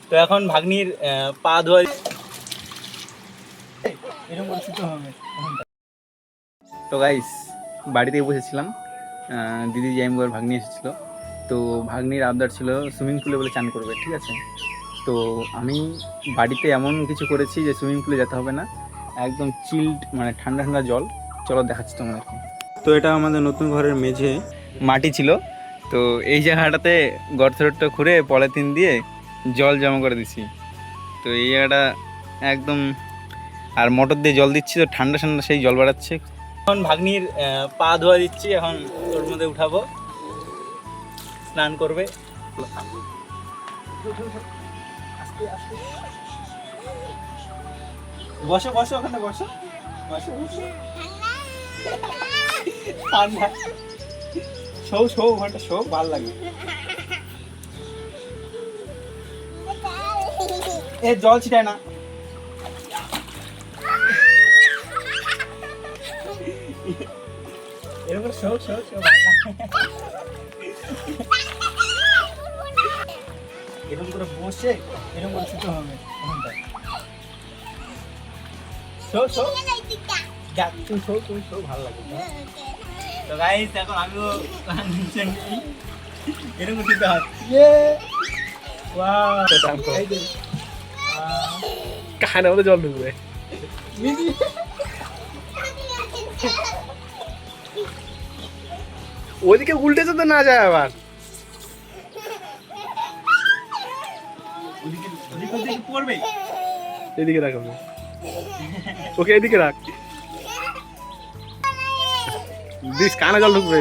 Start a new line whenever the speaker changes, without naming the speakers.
তো এখন ভাগ্নির পা ধোয়া এরকম করে শুতে হবে। তো গাইস বাড়িতে বসেছিলাম, দিদি জাইমগর ভাগ্নি এসেছিলো। তো ভাগ্নির আবদার ছিল সুইমিং পুলে বলে চান করবে, ঠিক আছে। তো আমি বাড়িতে এমন কিছু করেছি যে সুইমিং পুলে যেতে হবে না, একদম চিল্ড মানে ঠান্ডা ঠান্ডা জল। চলো দেখাচ্ছি তোমাদেরকে। তো এটা আমাদের নতুন ঘরের মেঝে, মাটি ছিল। তো এই জায়গাটাতে গর্তটা খুঁড়ে পলিথিন দিয়ে জল জমা করে দিছি। তো এই জায়গাটা একদম, আর মোটর দিয়ে জল দিচ্ছি, তো ঠান্ডা ঠান্ডা সেই জল বাড়াচ্ছে। এখন ভাগ্নির পা ধোয়া দিচ্ছি, এখন ওর মধ্যে উঠাবো, স্নান করবে। বসো বসো, ওখানে বসো বসো বসো। ঠান্ডা শো শো, ওখানটা শো, ভালো লাগে। এ জল ছিটায় না। এরকম শো শো শো, ভালো লাগে। এরকম করে বসে এরকম করে শুতে হবে ওখানটায়। শো শো, দেখ তুই শো, তুই শো, ভালো লাগে। তো গাইস এখন আমিও এরকম শুতে হয়।
কানে মধ্যে জল ঢুকবে। ওইদিকে উল্টে যেতে না যায় আবার।
পড়বে,
এদিকে রাখ, ওকে এদিকে রাখ, দিস কানে জল ঢুকবে।